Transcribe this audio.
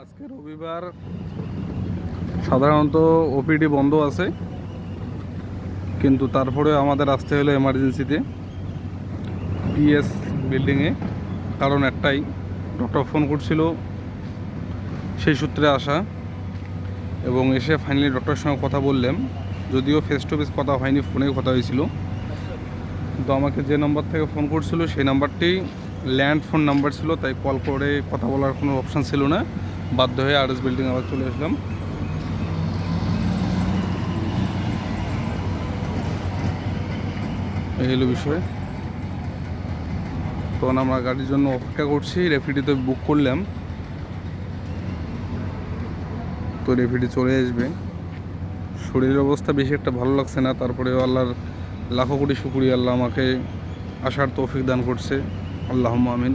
আজকে রবিবার, সাধারণত ওপিডি বন্ধ আছে, কিন্তু তারপরে আমাদের আসতে হলো এমার্জেন্সিতে পিএস বিল্ডিংয়ে। কারণ একটাই, ডক্টর ফোন করছিল, সেই সূত্রে আসা। এবং এসে ফাইনালি ডক্টরের সঙ্গে কথা বললাম, যদিও ফেস টু ফেস কথা হয়নি, ফোনে কথা হয়েছিল। কিন্তু আমাকে যে নাম্বার থেকে ফোন করছিল সেই নাম্বারটি ল্যান্ড ফোন নাম্বার ছিল, তাই কল করে কথা বলার কোনো অপশান ছিল না। বাধ্য হয়ে আরএস বিল্ডিং আবার চলে আসলাম। এই হলো বিষয়। তখন আমরা গাড়ির জন্য অপেক্ষা করছি, র্যাপিডিতে বুক করলাম, তো র্যাপিডি চলে আসবে। শরীরের অবস্থা বেশি একটা ভালো লাগছে না, তারপরেও আল্লাহর লাখো কোটি শুকরিয়া, আল্লাহ আমাকে আসার তৌফিক দান করছে। আল্লাহুম্মা আমিন।